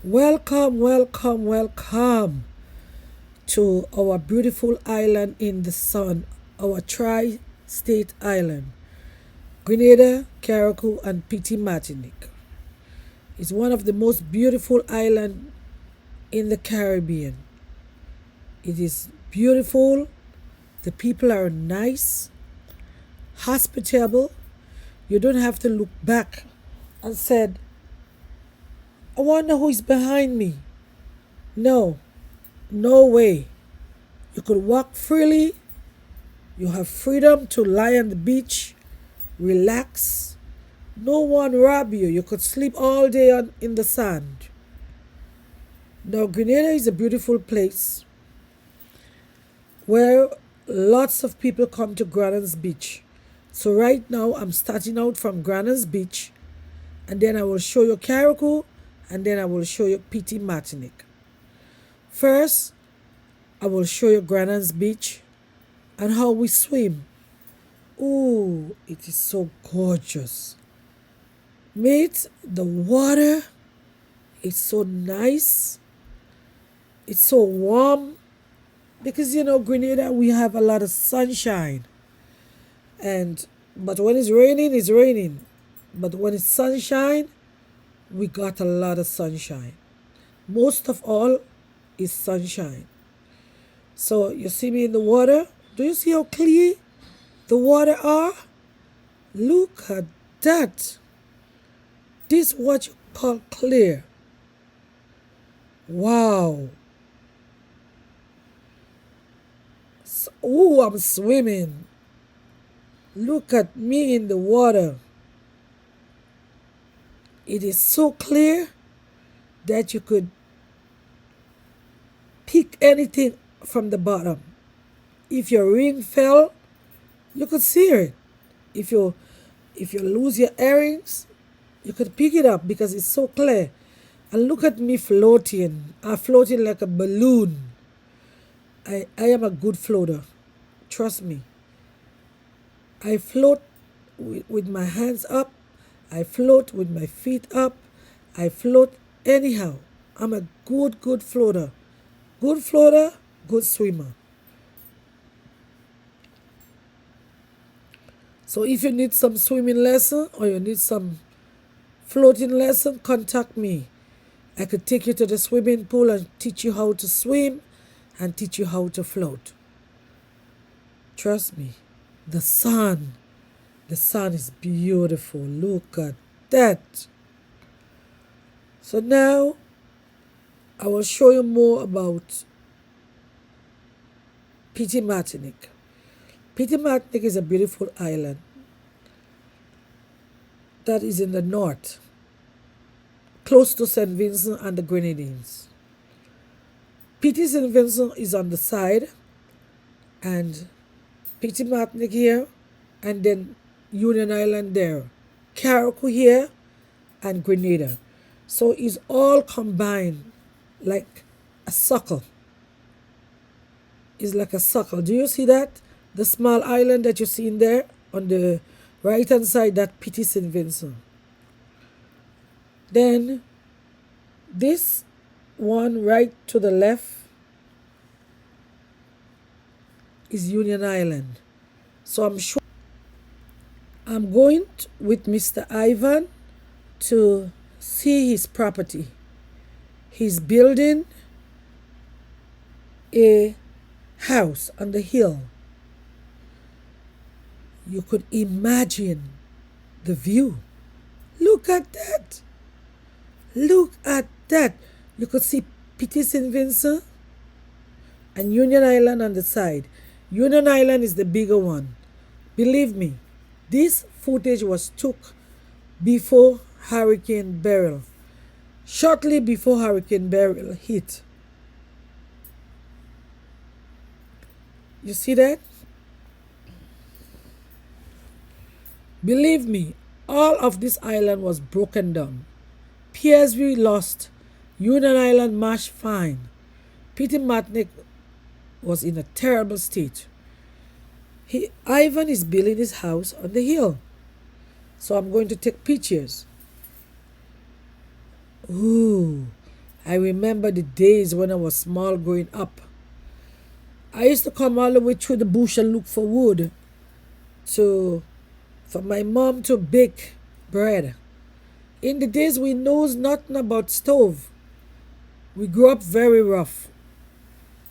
Welcome, welcome, welcome to our beautiful island in the sun, our tri-state island, Grenada, Carriacou, and Petite Martinique. It's one of the most beautiful islands in the Caribbean. It is beautiful, the people are nice, hospitable. You don't have to look back and said, I wonder who is behind me. No, no way. You could walk freely. You have freedom to lie on the beach, relax. No one rob you. You could sleep all day in the sand. Now, Grenada is a beautiful place where lots of people come to Grenada's beach. So right now, I'm starting out from Grenada's beach, and then I will show you Carriacou, and then I will show you Petite Martinique. First, I will show you Grenada's beach and how we swim. Ooh, it is so gorgeous. Mate, the water is so nice. It's so warm because Grenada, we have a lot of sunshine. But when it's raining, it's raining. But when it's sunshine, we got a lot of sunshine. Most of all is sunshine. So you see me in the water. Do you see how clear the water are? Look at that. This is what you call clear. Wow. Ooh, I'm swimming. Look at me in the water. It is so clear that you could pick anything from the bottom. If your ring fell, you could see it. If you lose your earrings, you could pick it up because it's so clear. And look at me floating. I'm floating like a balloon. I am a good floater. Trust me. I float with my hands up. I float with my feet up. I float anyhow. I'm a good floater. Good floater, good swimmer. So if you need some swimming lesson or you need some floating lesson, contact me. I could take you to the swimming pool and teach you how to swim and teach you how to float. Trust me. The sun is beautiful. Look at that. So now I will show you more about Petite Martinique. Petite Martinique is a beautiful island that is in the north, close to St. Vincent and the Grenadines. Petite St. Vincent is on the side, and Petite Martinique here, and then Union Island there. Carriacou here, and Grenada. So it's all combined like a circle. It's like a circle. Do you see that? The small island that you see in there on the right hand side, that Petite St. Vincent. Then this one right to the left is Union Island. So I'm going with Mr. Ivan to see his property. He's building a house on the hill. You could imagine the view. Look at that. Look at that. You could see Petite St. Vincent and Union Island on the side. Union Island is the bigger one. Believe me, this footage was took before Hurricane Beryl. Shortly before Hurricane Beryl hit. You see that? Believe me, all of this island was broken down. Piers we lost. Union Island mashed fine. Petite Martinique was in a terrible state. Ivan is building his house on the hill. So I'm going to take pictures. Ooh, I remember the days when I was small growing up. I used to come all the way through the bush and look for wood to for my mom to bake bread. In the days we knows nothing about stove. We grew up very rough.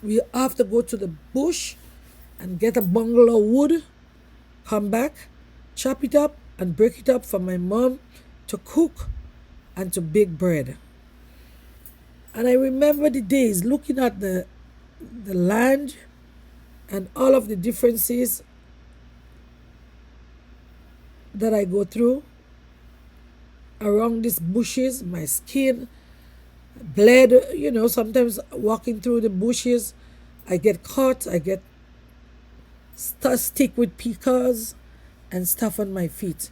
We have to go to the bush and get a bundle of wood, come back, chop it up and break it up for my mom to cook and to bake bread. And I remember the days looking at the land and all of the differences that I go through around these bushes. My skin bled, sometimes walking through the bushes, I get caught, I get stick with pikas and stuff on my feet.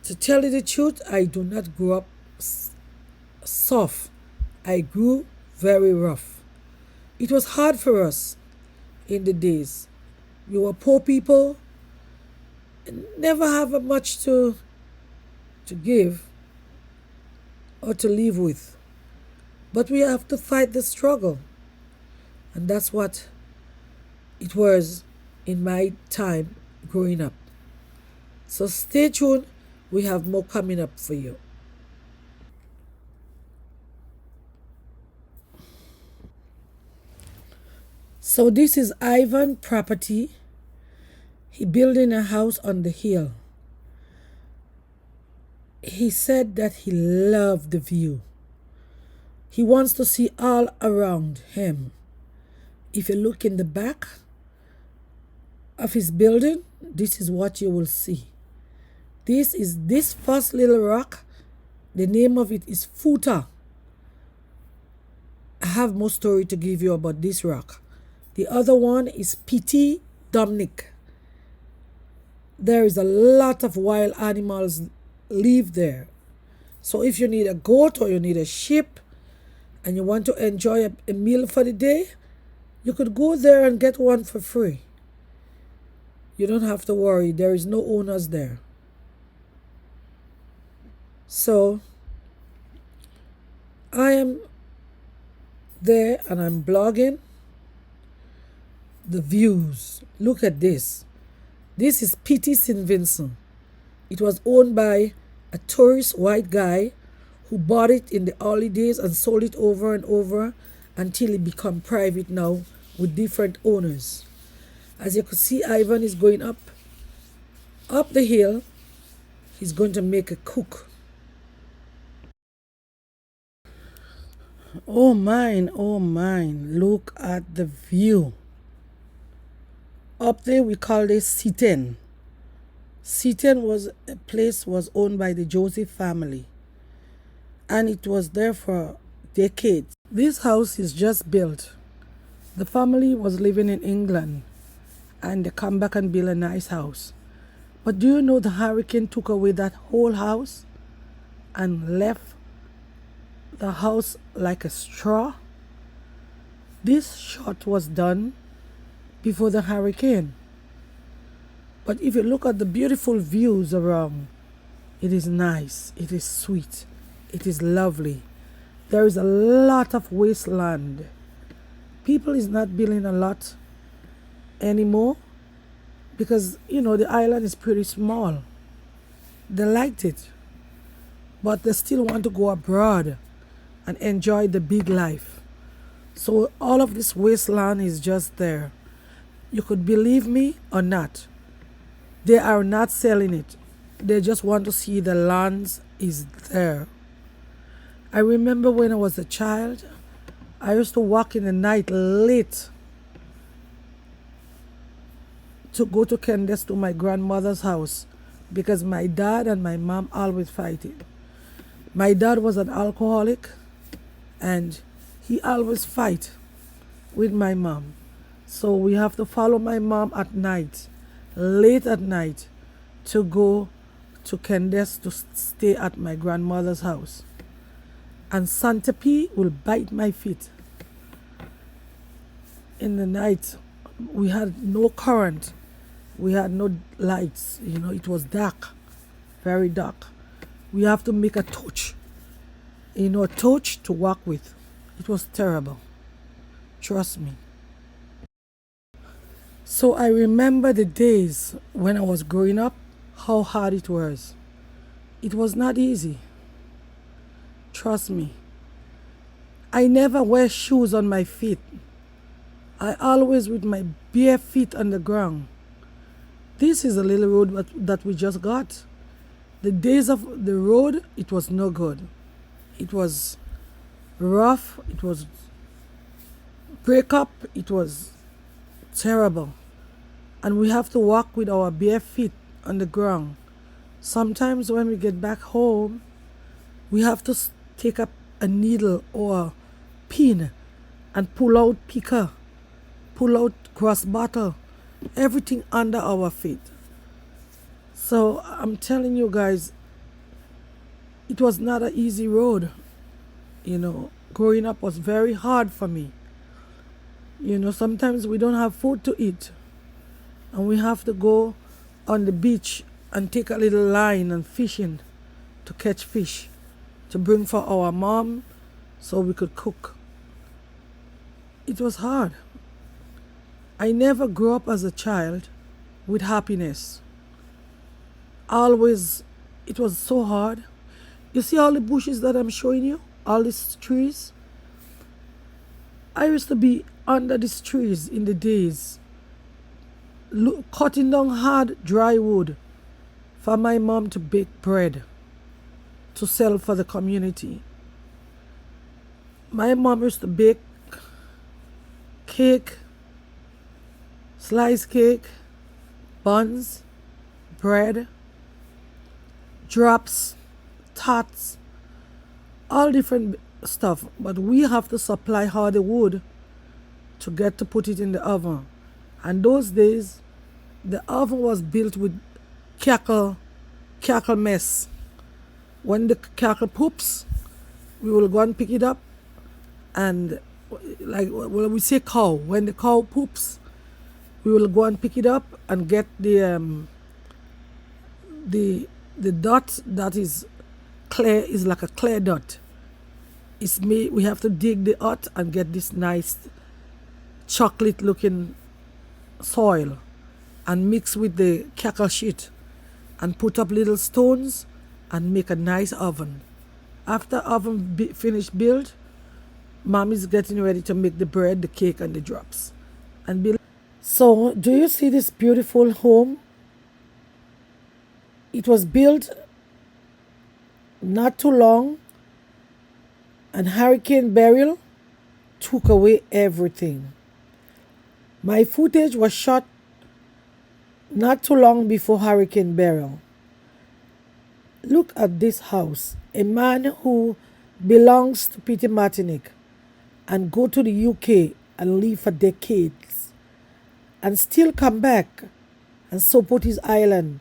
To tell you the truth, I do not grow up soft. I grew very rough. It was hard for us in the days. We were poor people, never have much to give or to live with. But we have to fight the struggle. And that's what it was in my time growing up. So stay tuned. We have more coming up for you. So this is Ivan property. He building a house on the hill. He said that he loved the view. He wants to see all around him. If you look in the back of his building, this is what you will see. This is this first little rock. The name of it is Futa. I have more story to give you about this rock. The other one is Petite Martinique. There is a lot of wild animals live there. So if you need a goat or you need a sheep and you want to enjoy a meal for the day, you could go there and get one for free. You don't have to worry. There is no owners there. So I am there and I'm blogging the views. Look at this. This is Petite St. Vincent. It was owned by a tourist white guy who bought it in the early days and sold it over and over until it became private now with different owners. As you can see, Ivan is going up the hill. He's going to make a cook. Oh mine, look at the view. Up there we call this Sitten. Sitten was a place was owned by the Joseph family. And it was there for decades. This house is just built. The family was living in England and they come back and build a nice house. But do you know the hurricane took away that whole house and left the house like a straw? This shot was done before the hurricane. But if you look at the beautiful views around, it is nice, it is sweet, it is lovely. There is a lot of wasteland. People is not building a lot anymore because, the island is pretty small. They liked it, but they still want to go abroad and enjoy the big life. So all of this wasteland is just there. You could believe me or not. They are not selling it. They just want to see the lands is there. I remember when I was a child, I used to walk in the night late to go to Candace to my grandmother's house because my dad and my mom always fighting. My dad was an alcoholic and he always fight with my mom. So we have to follow my mom at night, late at night, to go to Candace to stay at my grandmother's house. And Santa will bite my feet. In the night, we had no current. We had no lights. It was dark, very dark. We have to make a torch touch to walk with. It was terrible. Trust me. So I remember the days when I was growing up, how hard it was. It was not easy. Trust me. I never wear shoes on my feet. I always with my bare feet on the ground. This is a little road that we just got. The days of the road, it was no good. It was rough, it was break up, it was terrible. And we have to walk with our bare feet on the ground. Sometimes when we get back home, we have to take up a needle or a pin and pull out picker, pull out cross bottle, everything under our feet. So I'm telling you guys, it was not an easy road. Growing up was very hard for me. Sometimes we don't have food to eat, and we have to go on the beach and take a little line and fishing to catch fish to bring for our mom so we could cook. It was hard. I never grew up as a child with happiness. Always, it was so hard. You see all the bushes that I'm showing you? All these trees? I used to be under these trees in the days, cutting down hard, dry wood for my mom to bake bread to sell for the community. My mom used to bake cake, sliced cake, buns, bread, drops, tarts, all different stuff. But we have to supply her the wood to get to put it in the oven. And those days, the oven was built with cackle mess. When the cackle poops, we will go and pick it up, and we say cow. When the cow poops, we will go and pick it up and get the dot that is clear, is like a clear dot. It's made. We have to dig the earth and get this nice chocolate-looking soil, and mix with the cackle sheet, and put up little stones and make a nice oven. After oven finished built, Mom is getting ready to make the bread, the cake, and the drops. So, do you see this beautiful home? It was built not too long, and Hurricane Beryl took away everything. My footage was shot not too long before Hurricane Beryl. Look at this house. A man who belongs to Petite Martinique and go to the UK and live for decades and still come back and support his island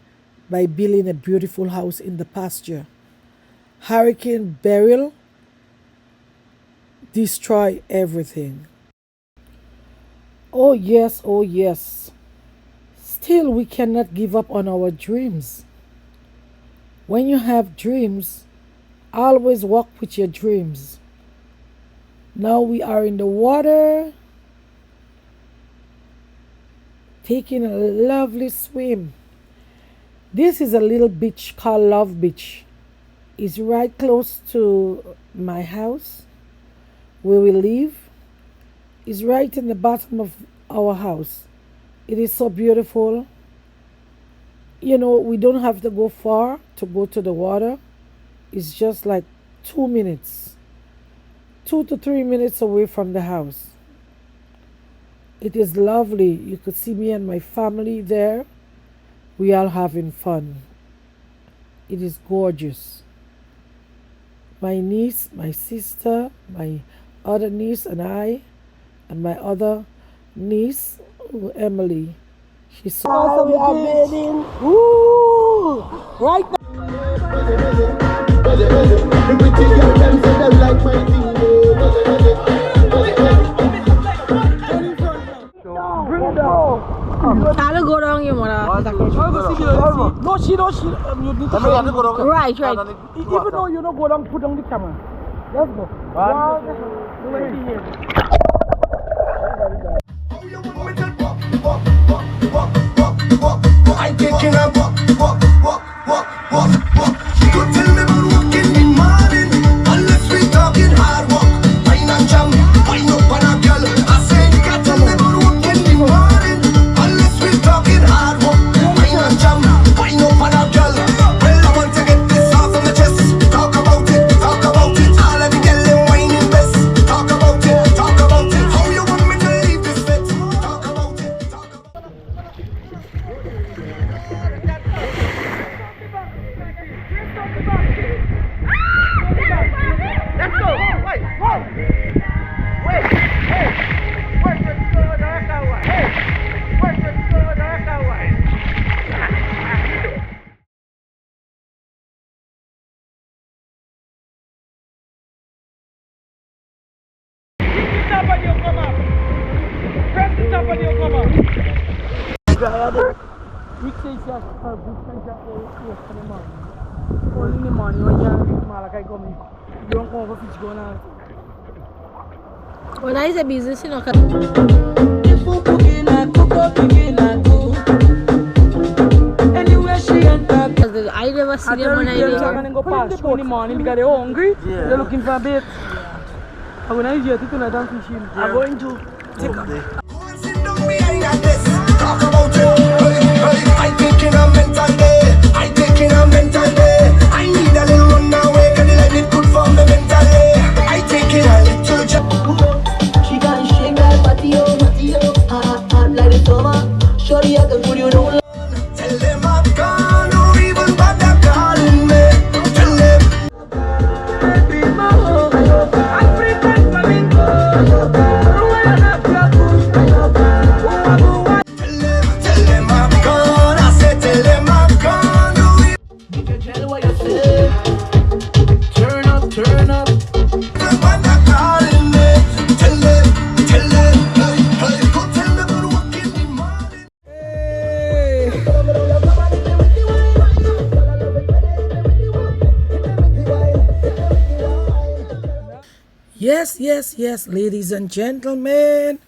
by building a beautiful house in the pasture. Hurricane Beryl destroy everything. Oh yes, oh yes. Still, we cannot give up on our dreams. When you have dreams, always walk with your dreams. Now we are in the water, taking a lovely swim. This is a little beach called Love Beach. It's right close to my house where we live. It's right in the bottom of our house. It is so beautiful. We don't have to go far to go to the water. It's just like 2 minutes, 2 to 3 minutes away from the house. It is lovely. You could see me and my family there. We are having fun. It is gorgeous. My niece, my sister, my other niece and I, and my other niece, Emily. She's so we are bathing. Ooh, right now. I'll go down here, mother. No, she. You need to Right. even though you don't go down, put on the camera. Let's go. One, I taking a walk. You tell me about walking in the morning, unless we talking hard walk. Wine and jam, wine up on a girl. I say you can't tell me about walking in the morning, unless we talking hard walk. Wine and jam, wine up on a girl. Well, I want to get this off of my chest. Talk about it, talk about it. All of the girl them whining best. Talk about it, talk about it. How you want me to leave this fit? Talk about it, talk about it. Rick says he has a good friend that will for the morning. Only in the morning when you Malachi come in. You don't come over fish going on. When I say business, you know, Anywhere she enter, because I never see them when I they're do. going to go past 2 in the morning because they're hungry. They're looking for a bait. I'm going to use it tonight and fishing. I'm going to take a... Talk about it. I taking a mental day. I taking a mental day. I need a little run away, cause the life is good for me mentally. I taking a little job. She can shake that body, hot like the summer. Shorty, I can put you on. Tell them I'm gone, or even bother calling me. Tell them. I'm free from flamingo. Tell them I'm gone. I said tell them I'm gone. You can tell what you say. Turn up, turn up. Even bother calling me. Tell them, hey, go tell them I'm working in the morning. Yes, ladies and gentlemen.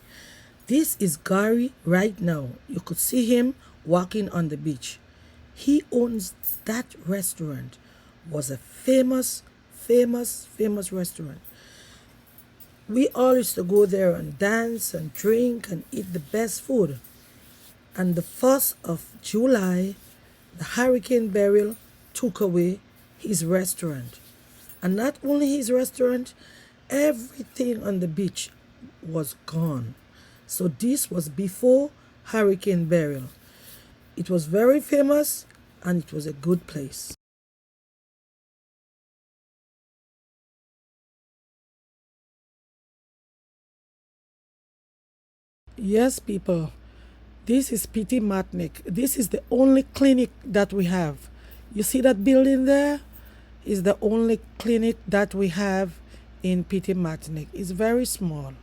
This is Gary right now. You could see him walking on the beach. He owns that restaurant. Was a famous restaurant. We all used to go there and dance and drink and eat the best food. And the 1st of July, the Hurricane Beryl took away his restaurant. And not only his restaurant, everything on the beach was gone. So this was before Hurricane Beryl. It was very famous and it was a good place. Yes, people, this is Petite Martinique. This is the only clinic that we have. You see that building there? Is the only clinic that we have in Petite Martinique. It's very small.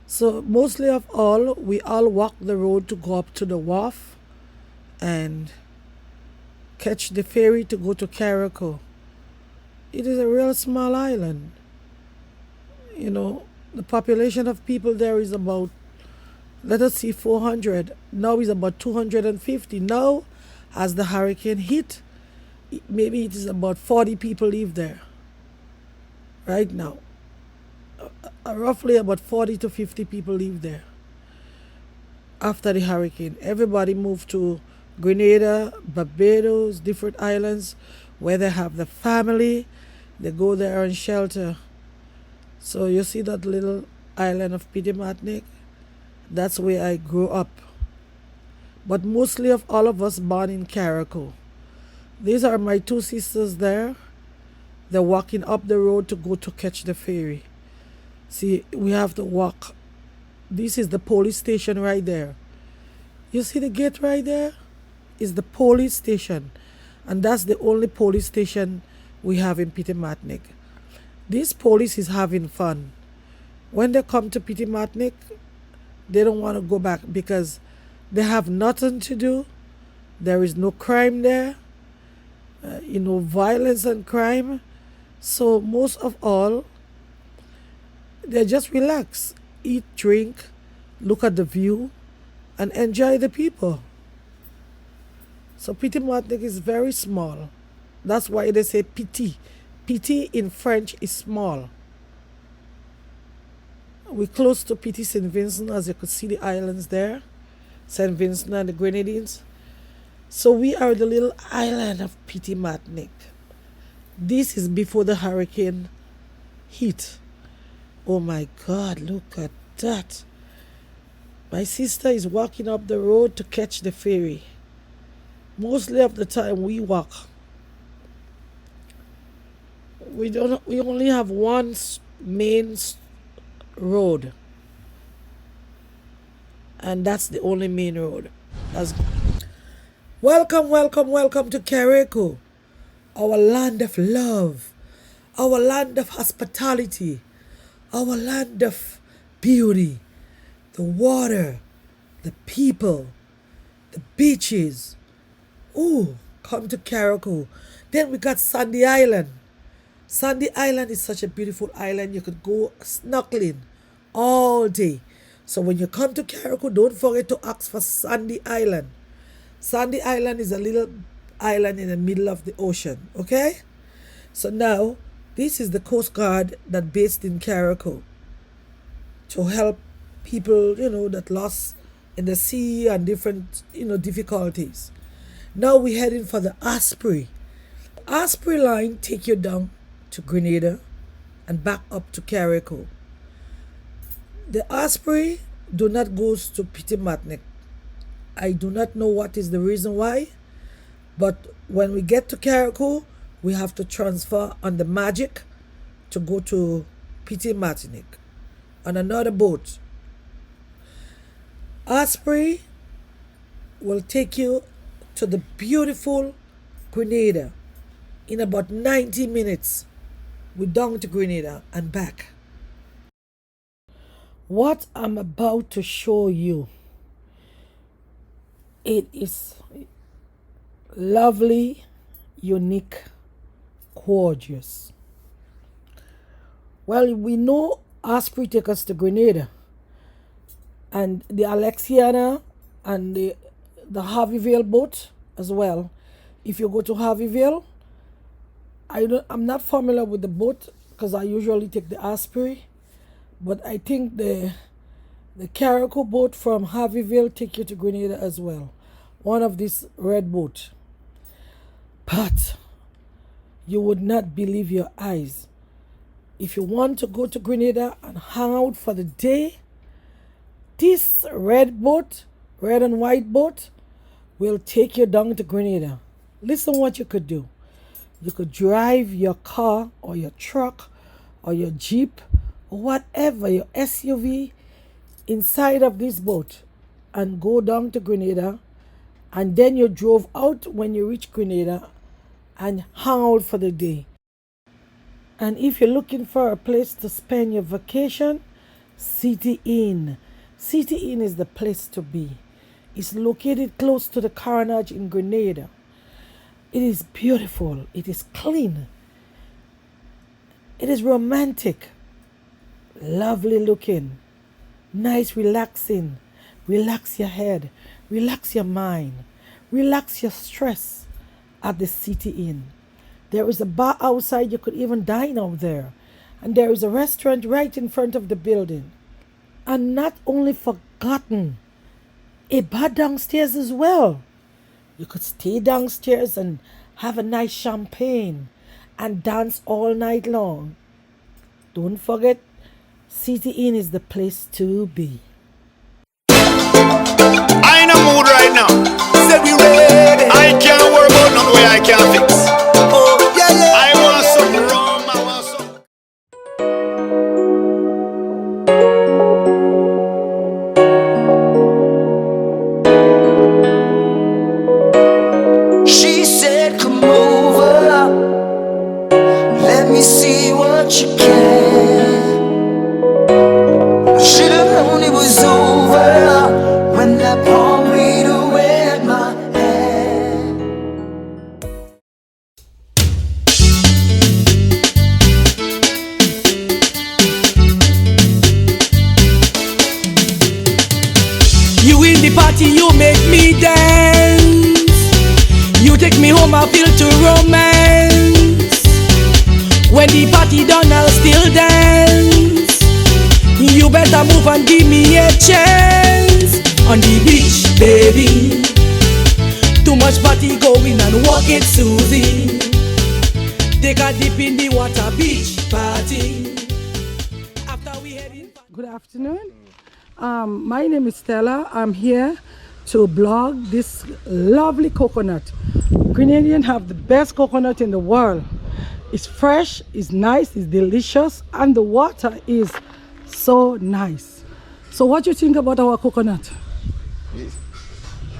So mostly of all, we all walk the road to go up to the wharf and catch the ferry to go to Carriacou. It is a real small island. You know, the population of people there is about, let us see, 400. Now is about 250. Now, as the hurricane hit, maybe it is about 40 people live there right now. Roughly about 40 to 50 people live there. After the hurricane, everybody moved to Grenada, Barbados, different islands where they have the family. They go there and shelter. So you see that little island of Petite Martinique? That's where I grew up. But mostly of all of us born in Carriacou. These are my two sisters there. They're walking up the road to go to catch the ferry. See, we have to walk. This is the police station right there. You see the gate right there? Is the police station. And that's the only police station we have in Petite Martinique. This police is having fun. When they come to Petite Martinique, they don't want to go back because they have nothing to do. There is no crime there. Violence and crime. So most of all, They just relax, eat, drink, look at the view, and enjoy the people. So Petite Martinique is very small. That's why they say petit. Petit in French is small. We're close to Petit St. Vincent, as you could see the islands there. St. Vincent and the Grenadines. So we are the little island of Petite Martinique. This is before the hurricane hit. Oh my God, look at that. My sister is walking up the road to catch the ferry. Mostly of the time we walk. We only have one main road. And that's the only main road. Welcome to Carriacou, our land of love, our land of hospitality, our land of beauty, the water, the people, the beaches. Ooh, come to Carriacou. Then we got Sandy Island. Sandy Island is such a beautiful island. You could go snorkeling all day. So when you come to Carriacou, don't forget to ask for Sandy Island. Sandy Island is a little island in the middle of the ocean, okay? So now, this is the Coast Guard that based in Carriacou to help people, that lost in the sea and different, difficulties. Now we're heading for the Osprey. Osprey line take you down to Grenada and back up to Carriacou. The Osprey do not go to Petite Martinique. I do not know what is the reason why, but when we get to Carriacou, we have to transfer on the Magic to go to Petite Martinique on another boat. Osprey will take you to the beautiful Grenada in about 90 minutes. We're down to Grenada and back. What I'm about to show you, it is lovely, unique, gorgeous. Well, we know Osprey take us to Grenada, and the Alexiana and the Harveyville boat as well. If you go to Harveyville, I'm not familiar with the boat because I usually take the Osprey, but I think the Carriacou boat from Harveyville take you to Grenada as well. One of these red boat. But you would not believe your eyes. If you want to go to Grenada and hang out for the day, this red boat, red and white boat, will take you down to Grenada. Listen what you could do. You could drive your car or your truck or your Jeep or whatever, your SUV, inside of this boat and go down to Grenada, and then you drove out when you reach Grenada and hang out for the day. And if you're looking for a place to spend your vacation, City Inn. City Inn is the place to be. It's located close to the Carnage in Grenada. It is beautiful. It is clean. It is romantic. Lovely looking. Nice, relaxing. Relax your head. Relax your mind. Relax your stress at the City Inn. There is a bar outside. You could even dine out there. And there is a restaurant right in front of the building. And not only forgotten, a bar downstairs as well. You could stay downstairs and have a nice champagne and dance all night long. Don't forget, City Inn is the place to be. I in a mood right now. Said we ready. I can't worry about nothing way I can't fix. Oh, yeah, yeah. I want some rum. I want some. She said, come over. Let me see what you can. Should've known it was over when that palm reader party, you make me dance. You take me home, I feel to romance. When the party done, I'll still dance. You better move and give me a chance. On the beach, baby. Too much party going and walk it, Susie. Take a dip in the water, beach party. After we head in. Good afternoon. My name is Stella. I'm here to blog this lovely coconut. Grenadians have the best coconut in the world. It's fresh, it's nice, it's delicious, and the water is so nice. So what do you think about our coconut?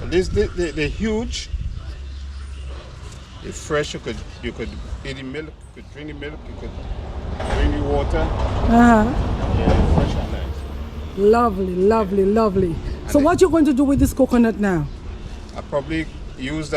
They're huge. They're fresh. You could eat the milk, you could drink the milk, you could drink the water. Yeah, fresh and nice. Lovely, lovely, lovely. So what you going to do with this coconut now? I probably use that.